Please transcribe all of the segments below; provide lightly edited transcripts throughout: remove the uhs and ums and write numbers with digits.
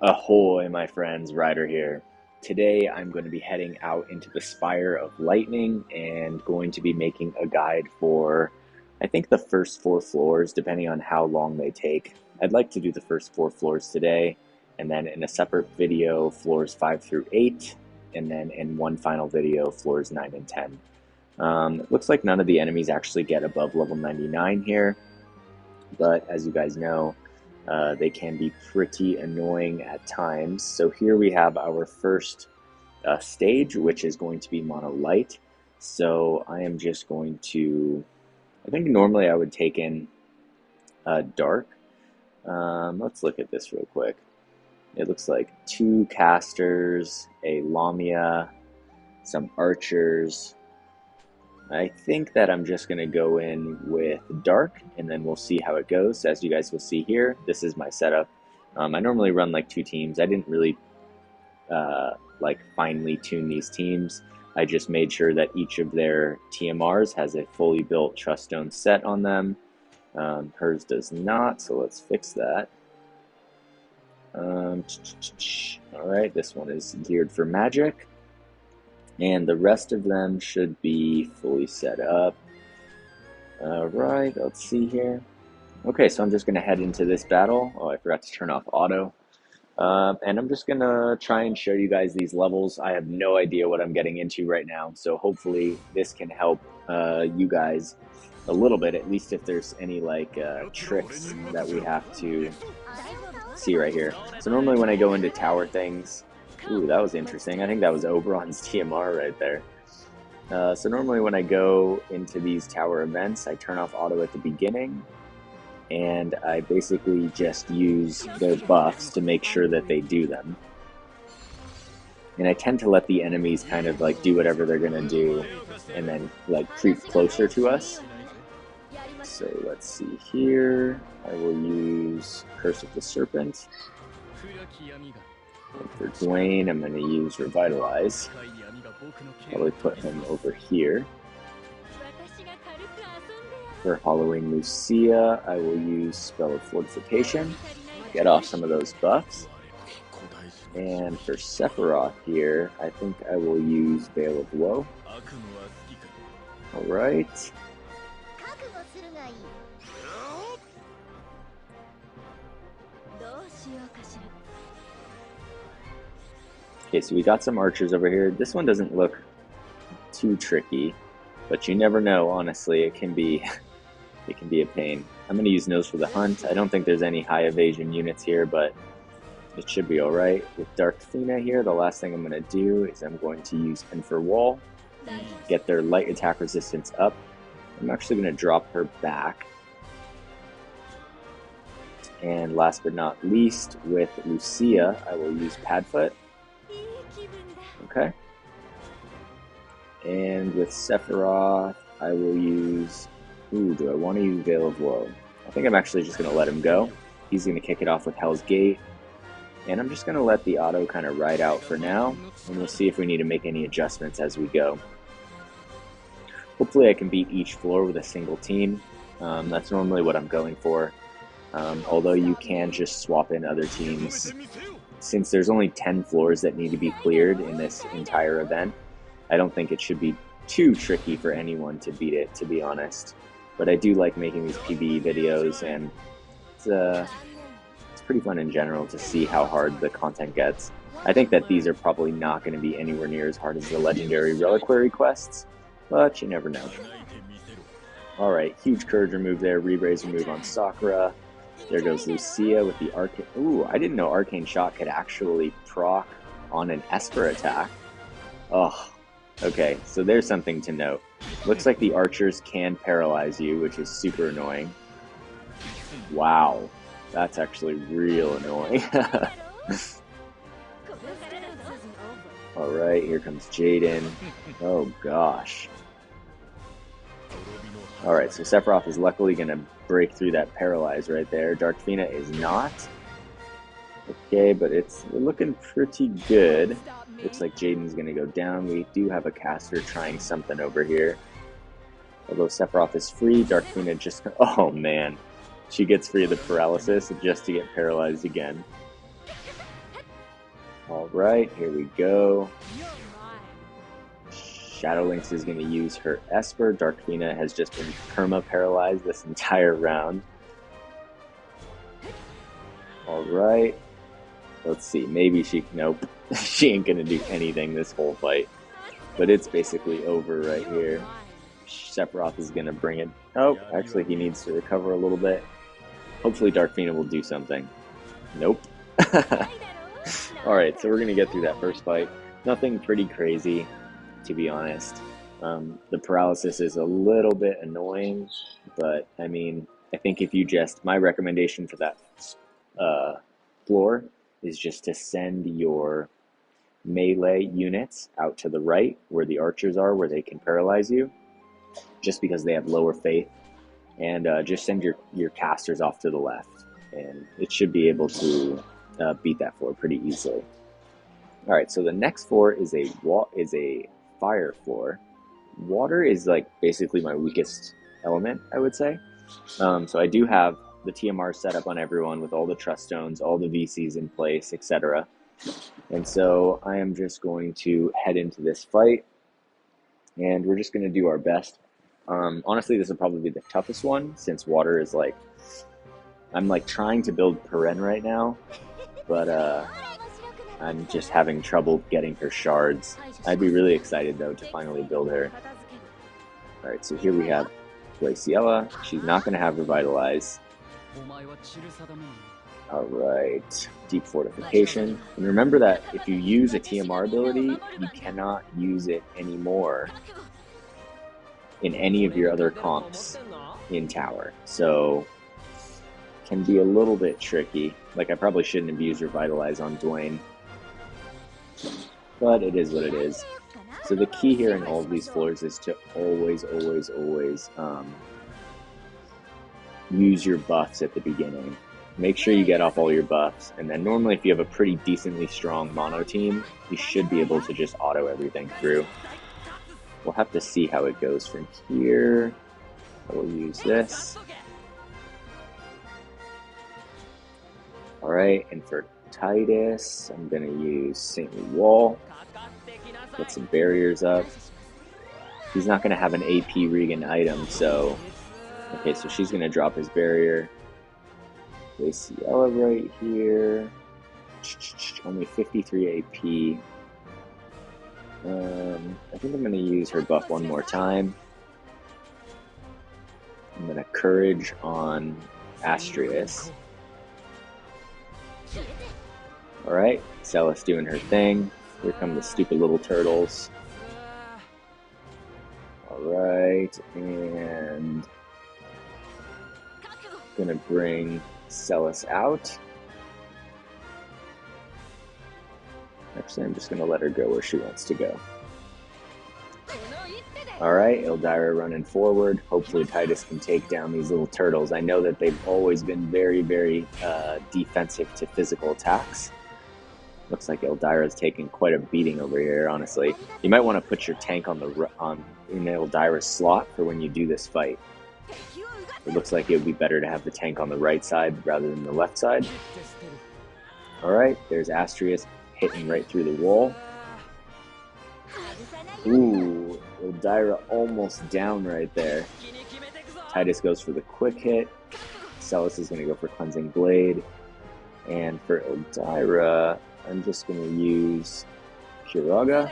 Ahoy, my friends, Ryder here. Today I'm going to be heading out into the Spire of Lightning and going to be making a guide for, I think, the first 4 floors, depending on how long they take. I'd like to do the first 4 floors today, and then in a separate video, floors 5 through 8, and then in one final video, floors 9 and 10. It looks like none of the enemies actually get above level 99 here, but as you guys know, they can be pretty annoying at times. So here we have our first stage, which is going to be mono light. So I am just going to, I think normally I would take in dark. Let's look at this real quick. It looks like 2 casters, a Lamia, some archers. I think that I'm just going to go in with dark, and then we'll see how it goes. As you guys will see here, this is my setup. I normally run like 2 teams. I didn't really finely tune these teams. I just made sure that each of their TMRs has a fully built trust stone set on them. Hers does not, so let's fix that. Alright, this one is geared for magic. And the rest of them should be fully set up. Alright, let's see here. Okay, so I'm just going to head into this battle. Oh, I forgot to turn off auto. And I'm just going to try and show you guys these levels. I have no idea what I'm getting into right now, so hopefully this can help you guys a little bit, at least if there's any tricks that we have to see right here. So normally when I go into tower things, ooh, that was interesting. I think that was Oberon's TMR right there. So normally when I go into these tower events, I turn off auto at the beginning, and I basically just use their buffs to make sure that they do them. And I tend to let the enemies kind of do whatever they're gonna do, and then creep closer to us. So let's see here. I will use Curse of the Serpent. And for Dwayne, I'm going to use Revitalize. Probably put him over here. For Halloween Lucia, I will use Spell of Fortification. Get off some of those buffs. And for Sephiroth here, I think I will use Veil of Woe. Alright. Okay, so we got some archers over here. This one doesn't look too tricky, but you never know, honestly. It can be a pain. I'm going to use Nose for the Hunt. I don't think there's any high evasion units here, but it should be alright. With Dark Athena here, the last thing I'm going to do is I'm going to use Enfer Wall, get their light attack resistance up. I'm actually going to drop her back. And last but not least, with Lucia, I will use Padfoot. Okay. And with Sephiroth, I will use... Ooh, do I want to use Veil of Woe? I think I'm actually just going to let him go. He's going to kick it off with Hell's Gate. And I'm just going to let the auto kind of ride out for now. And we'll see if we need to make any adjustments as we go. Hopefully I can beat each floor with a single team. That's normally what I'm going for. Although you can just swap in other teams. Since there's only 10 floors that need to be cleared in this entire event, I don't think it should be too tricky for anyone to beat it, to be honest. But I do like making these PvE videos, and it's pretty fun in general to see how hard the content gets. I think that these are probably not going to be anywhere near as hard as the legendary reliquary quests, but you never know. Alright, huge courage remove there, re-raise remove on Sakura. There goes Lucia with the Arcane... Ooh, I didn't know Arcane Shot could actually proc on an Esper attack. Oh, okay, so there's something to note. Looks like the archers can paralyze you, which is super annoying. Wow, that's actually real annoying. Alright, here comes Jaden. Oh gosh. Alright, so Sephiroth is luckily going to break through that paralyze right there. Dark Athena is not. Okay, but it's looking pretty good. Looks like Jaden's going to go down. We do have a caster trying something over here. Although Sephiroth is free, Dark Athena just... Oh man, she gets free of the paralysis just to get paralyzed again. Alright, here we go. Shadow Lynx is going to use her Esper. Darkfina has just been perma-paralyzed this entire round. Alright. Let's see, maybe she... Nope. She ain't going to do anything this whole fight. But it's basically over right here. Sephiroth is going to bring it... Oh, actually he needs to recover a little bit. Hopefully Darkfina will do something. Nope. Alright, so we're going to get through that first fight. Nothing pretty crazy, to be honest. The paralysis is a little bit annoying, but I mean, I think if you just... My recommendation for that floor is just to send your melee units out to the right, where the archers are, where they can paralyze you, just because they have lower faith. And just send your casters off to the left, and it should be able to beat that floor pretty easily. Alright, so the next floor is a fire floor. Water is like basically my weakest element, I would say. So I do have the TMR set up on everyone with all the trust stones, all the VCs in place, etc. And so I am just going to head into this fight, and we're just going to do our best. Honestly, this will probably be the toughest one, since water is like... I'm like trying to build Peren right now, but I'm just having trouble getting her shards. I'd be really excited though to finally build her. Alright, so here we have Glaciella. She's not going to have Revitalize. Alright, Deep Fortification. And remember that if you use a TMR ability, you cannot use it anymore in any of your other comps in Tower. So, can be a little bit tricky. Like, I probably shouldn't have used Revitalize on Dwayne, but it is what it is. So the key here in all of these floors is to always use your buffs at the beginning. Make sure you get off all your buffs, and then normally if you have a pretty decently strong mono team, you should be able to just auto everything through. We'll have to see how it goes from here. I will use this. Alright, and for Titus, I'm going to use Saintly Wall. Get some barriers up. He's not going to have an AP Regan item, so... Okay, so she's going to drop his barrier. Glaciella right here. Only 53 AP. I think I'm going to use her buff one more time. I'm going to Courage on Astrius. Alright, Celis doing her thing. Here come the stupid little turtles. Alright, and... gonna bring Celis out. Actually, I'm just gonna let her go where she wants to go. Alright, Eldyra running forward. Hopefully Titus can take down these little turtles. I know that they've always been very, very defensive to physical attacks. Looks like Eldyra's taking quite a beating over here, honestly. You might want to put your tank on in Eldyra's slot for when you do this fight. It looks like it would be better to have the tank on the right side rather than the left side. Alright, there's Astrius hitting right through the wall. Ooh, Eldyra almost down right there. Titus goes for the quick hit. Celis is going to go for Cleansing Blade. And for Eldyra, I'm just going to use Kiraga.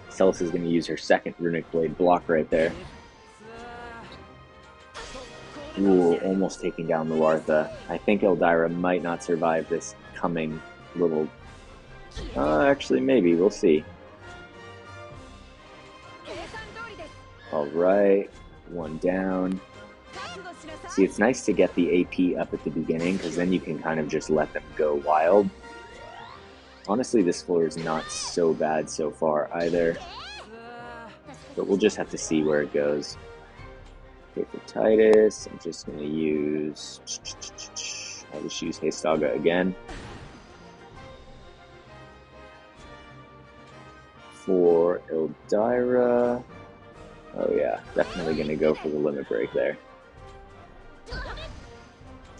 Celis is going to use her second Runic Blade block right there. Ooh, almost taking down Luartha. I think Eldyra might not survive this coming little... actually, maybe. We'll see. Alright, one down. See, it's nice to get the AP up at the beginning, because then you can kind of just let them go wild. Honestly, this floor is not so bad so far either. But we'll just have to see where it goes. Okay, for Titus, I'm just going to use... I'll just use Heistaga again. For Eldyra... Oh yeah, definitely going to go for the limit break there.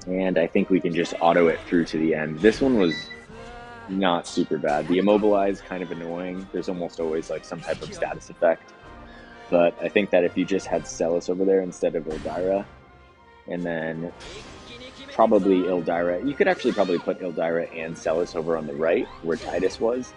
And I think we can just auto it through to the end. This one was not super bad. The immobilize kind of annoying. There's almost always like some type of status effect. But I think that if you just had Celis over there instead of Ildira, and then probably Ildira, you could actually probably put Ildira and Celis over on the right where Titus was.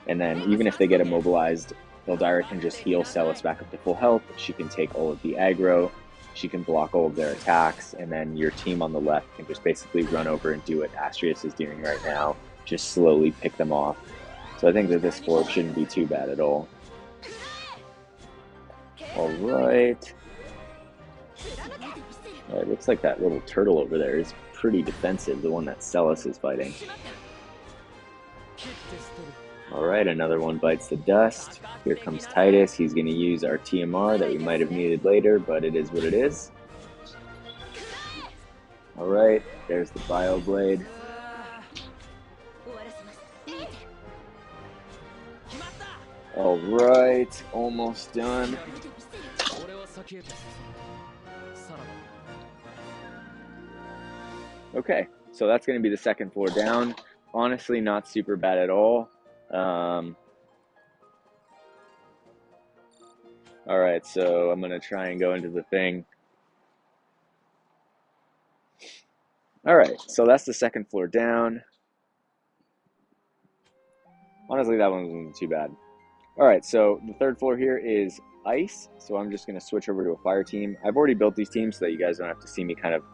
And then even if they get immobilized, Ildira can just heal Celis back up to full health. She can take all of the aggro. She can block all of their attacks. And then your team on the left can just basically run over and do what Astrius is doing right now. Just slowly pick them off. So I think that this floor shouldn't be too bad at all. Alright. It looks like that little turtle over there is pretty defensive, the one that Celis is fighting. Alright, another one bites the dust. Here comes Titus. He's going to use our TMR that we might have needed later, but it is what it is. Alright, there's the Bioblade. Alright, almost done. Okay, so that's going to be the second floor down. Honestly, not super bad at all. Alright, so I'm going to try and go into the thing. Alright, so that's the second floor down. Honestly, that one wasn't too bad. Alright, so the third floor here is ice, so I'm just going to switch over to a fire team. I've already built these teams so that you guys don't have to see me kind of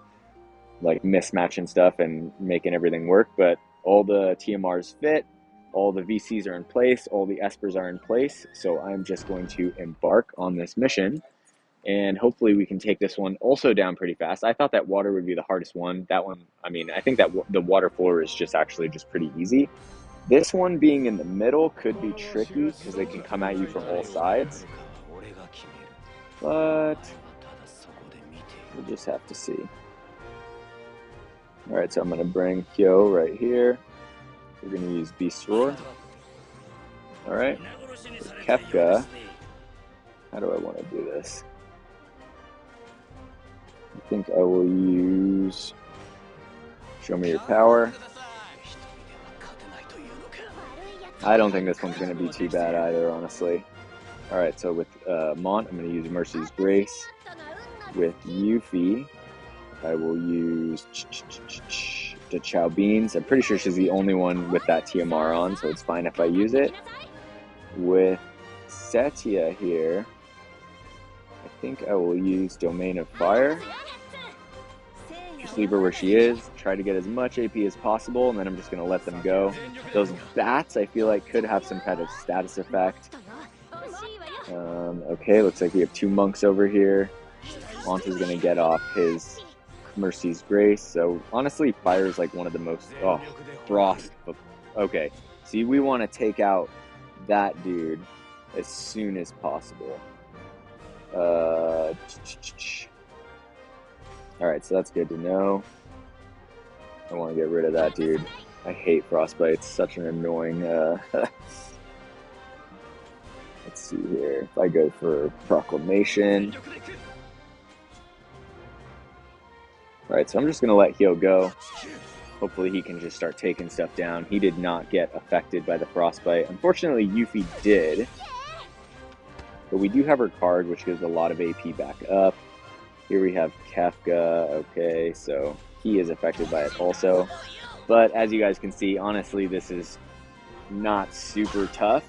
like mismatching stuff and making everything work, but all the TMRs fit, all the VCs are in place, all the Espers are in place, so I'm just going to embark on this mission, and hopefully we can take this one also down pretty fast. I thought that water would be the hardest one. That one, I mean, I think that the water floor is just actually just pretty easy. This one being in the middle could be tricky because they can come at you from all sides, but we'll just have to see. Alright, so I'm going to bring Kyo right here. We're going to use Beast Roar. Alright, Kefka. How do I want to do this? I think I will use Show Me Your Power. I don't think this one's going to be too bad either, honestly. Alright, so with Mont, I'm going to use Mercy's Grace. With Yuffie, I will use the Chow Beans. I'm pretty sure she's the only one with that TMR on, so it's fine if I use it. With Satya here, I think I will use Domain of Fire. Just leave her where she is, try to get as much AP as possible, and then I'm just going to let them go. Those bats, I feel like, could have some kind of status effect. Okay, looks like we have two monks over here. Mont is going to get off his Mercy's Grace. So honestly, fire is like one of the most frost. Okay, see, we want to take out that dude as soon as possible. Alright, so that's good to know. I want to get rid of that dude. I hate frostbite. It's such an annoying let's see here. If I go for Proclamation. Alright, so I'm just going to let Hyo go. Hopefully he can just start taking stuff down. He did not get affected by the frostbite. Unfortunately, Yuffie did. But we do have her card, which gives a lot of AP back up. Here we have Kefka. Okay, so he is affected by it also. But as you guys can see, honestly, this is not super tough.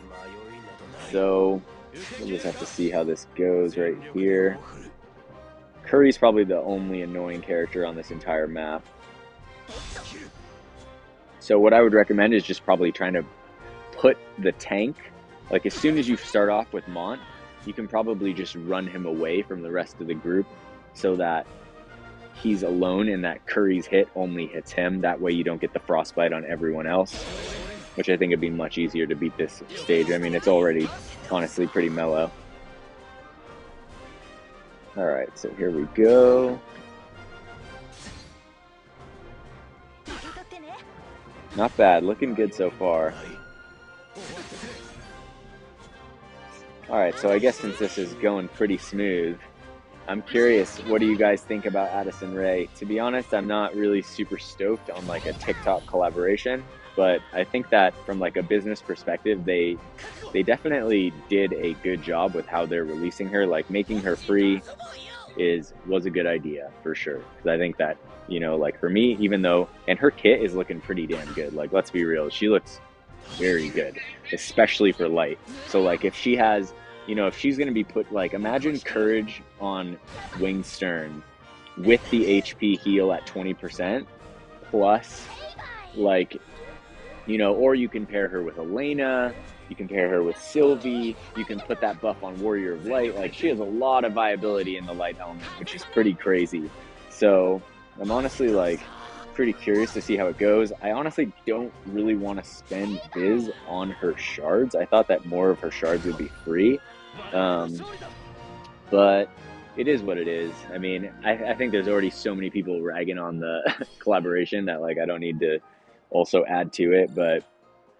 So we'll just have to see how this goes right here. Curry's probably the only annoying character on this entire map. So what I would recommend is just probably trying to put the tank, like as soon as you start off with Mont, you can probably just run him away from the rest of the group so that he's alone and that Curry's hit only hits him. That way you don't get the frostbite on everyone else, which I think would be much easier to beat this stage. I mean, it's already honestly pretty mellow. Alright, so here we go. Not bad, looking good so far. Alright, so I guess since this is going pretty smooth, I'm curious, what do you guys think about Addison Rae? To be honest, I'm not really super stoked on like a TikTok collaboration, but I think that from like a business perspective, they definitely did a good job with how they're releasing her. Like making her free was a good idea for sure. Because I think that, you know, like for me, even though, and her kit is looking pretty damn good. Like let's be real, she looks very good, especially for light. So like if she has, you know, if she's going to be put, like imagine courage on wing stern with the HP heal at 20% plus, like, you know, or you can pair her with Elena, you can pair her with Sylvie, you can put that buff on Warrior of Light. Like she has a lot of viability in the light element, which is pretty crazy. So I'm honestly like pretty curious to see how it goes. I honestly don't really want to spend Viz on her shards. I thought that more of her shards would be free. But it is what it is. I mean, I think there's already so many people ragging on the collaboration that like I don't need to also add to it. But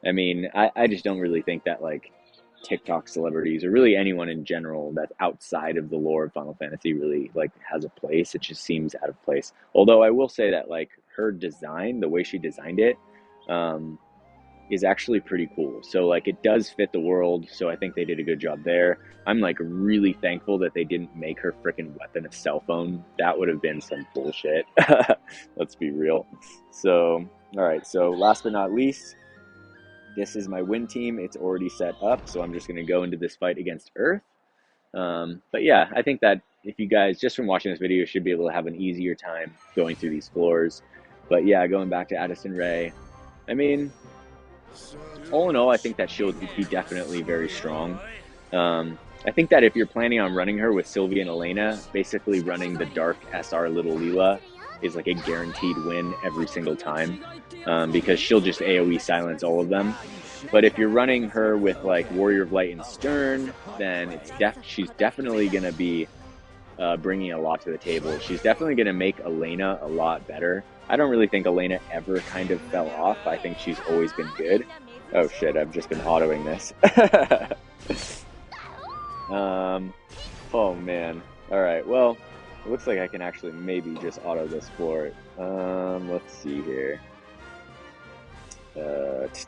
I mean, I just don't really think that like TikTok celebrities or really anyone in general that's outside of the lore of Final Fantasy really like has a place. It just seems out of place. Although I will say that like her design, the way she designed it, is actually pretty cool. So like it does fit the world. So I think they did a good job there. I'm like really thankful that they didn't make her freaking weapon a cell phone. That would have been some bullshit. Let's be real. So, all right. So last but not least, this is my win team. It's already set up. So I'm just going to go into this fight against Earth. But yeah, I think that if you guys, just from watching this video, should be able to have an easier time going through these floors. But yeah, going back to Addison Rae, I mean, all in all, I think that she'll be definitely very strong. I think that if you're planning on running her with Sylvie and Elena, basically running the Dark SR Little Leela is like a guaranteed win every single time, because she'll just AoE silence all of them. But if you're running her with like Warrior of Light and Stern, then she's definitely going to be bringing a lot to the table. She's definitely going to make Elena a lot better. I don't really think Elena ever kind of fell off. I think she's always been good. Oh shit, I've just been autoing this. Oh man. Alright, well, it looks like I can actually maybe just auto this floor. Let's see here. What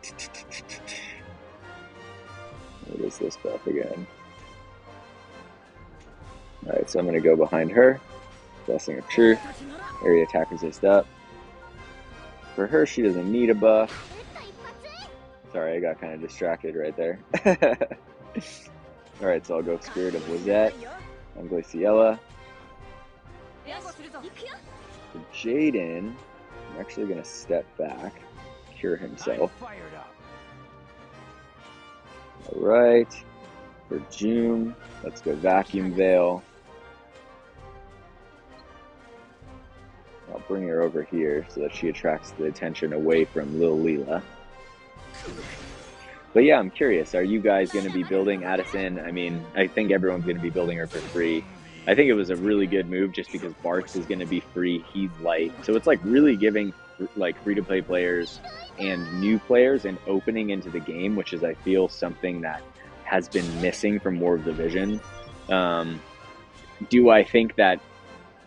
is this buff again? Alright, so I'm going to go behind her. Blessing of Truth. Area attack resist up. For her, she doesn't need a buff. Sorry, I got kind of distracted right there. Alright, so I'll go Spirit of Lizette on Glaciella. For Jaden, I'm actually going to step back, cure himself. Alright, for June, let's go Vacuum Veil. I'll bring her over here so that she attracts the attention away from Lil Leela. But yeah, I'm curious, are you guys going to be building Addison? I mean, I think everyone's going to be building her for free. I think it was a really good move just because Bartz is going to be free, he's light. So it's like really giving like free-to-play players and new players an opening into the game, which is, I feel, something that has been missing from War of the Vision. Do I think that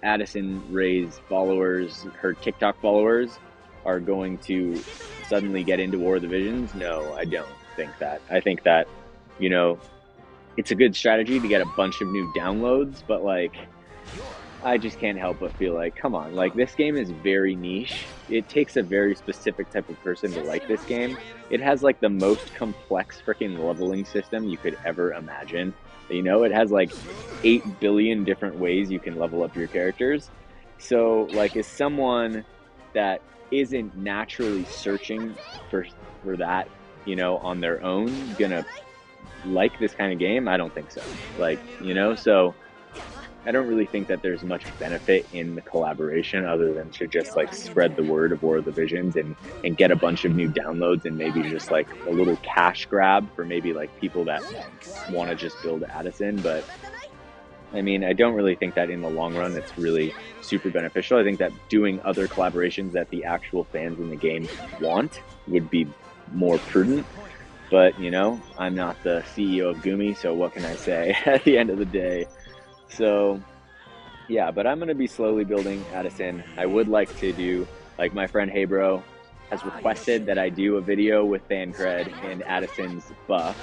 Addison Rae's followers, her TikTok followers, are going to suddenly get into War of the Visions? No, I don't think that. I think that, you know, it's a good strategy to get a bunch of new downloads, but like, I just can't help but feel like, come on, like this game is very niche. It takes a very specific type of person to like this game. It has like the most complex freaking leveling system you could ever imagine. You know, it has like 8 billion different ways you can level up your characters. So like, is someone that isn't naturally searching for that, you know, on their own gonna like this kind of game? I don't think so. Like, you know, so I don't really think that there's much benefit in the collaboration other than to just like spread the word of War of the Visions and get a bunch of new downloads and maybe just like a little cash grab for maybe like people that want to just build Addison. But I mean, I don't really think that in the long run it's really super beneficial. I think that doing other collaborations that the actual fans in the game want would be more prudent. But, you know, I'm not the CEO of Gumi, so what can I say at the end of the day? So, yeah, but I'm going to be slowly building Addison. I would like to do, like my friend Hey Bro has requested that I do a video with Thancred and Addison's buff,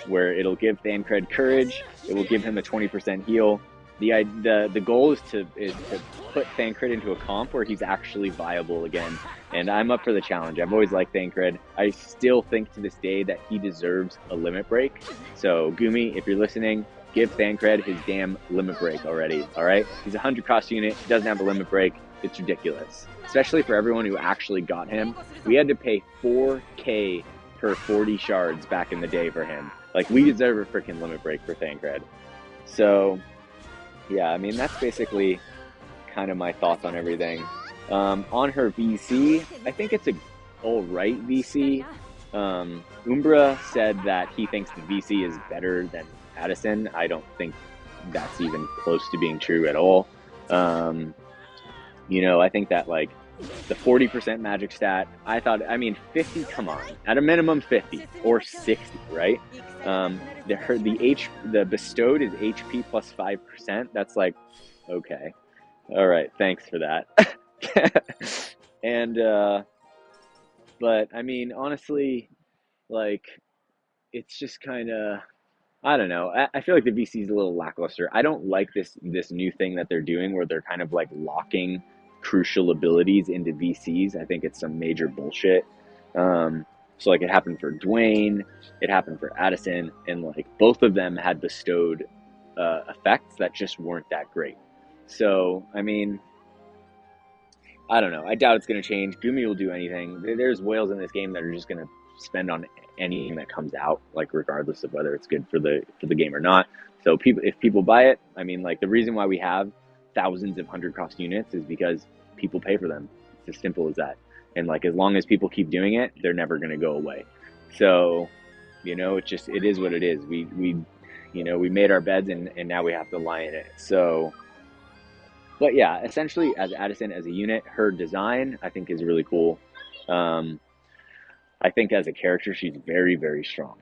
where it'll give Thancred courage, it will give him a 20% heal. The goal is to put Thancred into a comp where he's actually viable again, and I'm up for the challenge. I've always liked Thancred. I still think to this day that he deserves a limit break. So Gumi, if you're listening, give Thancred his damn limit break already, all right? He's a 100 cost unit, he doesn't have a limit break. It's ridiculous, especially for everyone who actually got him. We had to pay 4K per 40 shards back in the day for him. Like, we deserve a freaking limit break for Thancred. So, yeah, I mean, that's basically kind of my thoughts on everything. On her VC, I think it's a alright VC. Umbra said that he thinks the VC is better than Addison. I don't think that's even close to being true at all. You know, I think that like the 40% magic stat, I mean, 50, come on, at a minimum 50 or 60, right? The bestowed is HP plus 5%. That's like, okay. All right. Thanks for that. And, but I mean, honestly, like, it's just kind of, I don't know. I feel like the VC is a little lackluster. I don't like this new thing that they're doing where they're kind of like locking crucial abilities into VCs. I think it's some major bullshit. So like it happened for Dwayne, it happened for Addison, and like both of them had bestowed effects that just weren't that great. So I mean, I don't know. I doubt it's going to change. Gumi will do anything. There's whales in this game that are just going to spend on anything that comes out, like regardless of whether it's good for the game or not. So if people buy it, I mean, like the reason why we have thousands of 100 cost units is because people pay for them. It's as simple as that. And like as long as people keep doing it, they're never going to go away. So, you know, it is what it is. We made our beds and now we have to lie in it. So, but yeah, essentially as Addison as a unit, her design I think is really cool. I think as a character, she's very, very strong.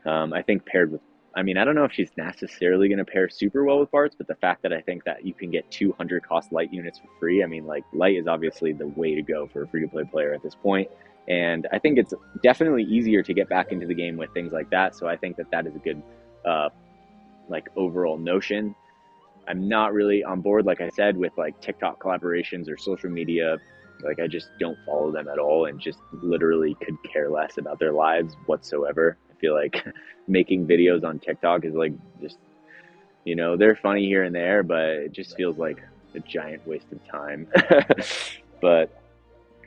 I think paired with, I mean, I don't know if she's necessarily going to pair super well with Bards, but the fact that I think that you can get 200 cost light units for free, I mean, like, light is obviously the way to go for a free-to-play player at this point. And I think it's definitely easier to get back into the game with things like that. So I think that that is a good, like, overall notion. I'm not really on board, like I said, with, like, TikTok collaborations or social media. Like, I just don't follow them at all and just literally could care less about their lives whatsoever. I feel like making videos on TikTok is like just, you know, they're funny here and there, but it just feels like a giant waste of time. But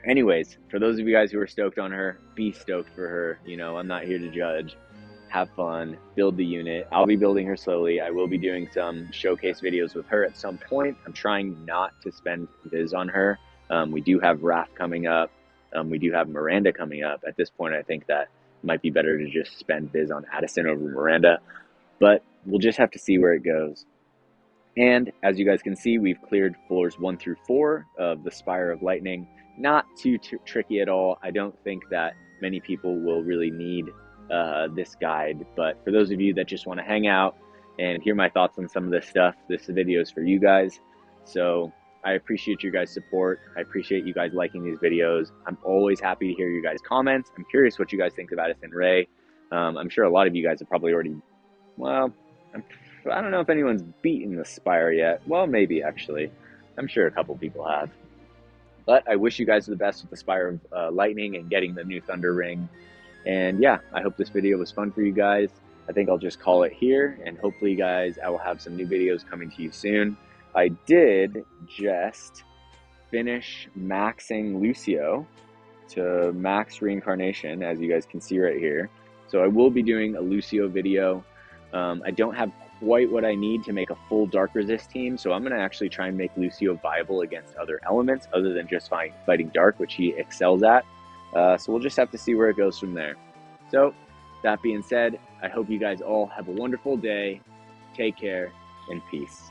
anyways, for those of you guys who are stoked on her, be stoked for her. You know, I'm not here to judge. Have fun, build the unit. I'll be building her slowly. I will be doing some showcase videos with her at some point. I'm trying not to spend viz on her. We do have Raph coming up. We do have Miranda coming up. At this point, I think that it might be better to just spend viz on Addison over Miranda, but we'll just have to see where it goes. And as you guys can see, we've cleared floors 1 through 4 of the Spire of Lightning. Not too tricky at all. I don't think that many people will really need this guide, but for those of you that just want to hang out and hear my thoughts on some of this stuff, this video is for you guys. So I appreciate your guys' support. I appreciate you guys liking these videos. I'm always happy to hear you guys' comments. I'm curious what you guys think of Addison Rae. I'm sure a lot of you guys have probably already, well, I don't know if anyone's beaten the Spire yet. Well, maybe actually. I'm sure a couple people have. But I wish you guys the best with the Spire of Lightning and getting the new Thunder Ring. And yeah, I hope this video was fun for you guys. I think I'll just call it here, and hopefully you guys, I will have some new videos coming to you soon. I did just finish maxing Lucio to max reincarnation, as you guys can see right here. So I will be doing a Lucio video. I don't have quite what I need to make a full dark resist team, so I'm going to actually try and make Lucio viable against other elements other than just fighting dark, which he excels at. So we'll just have to see where it goes from there. So that being said, I hope you guys all have a wonderful day. Take care and peace.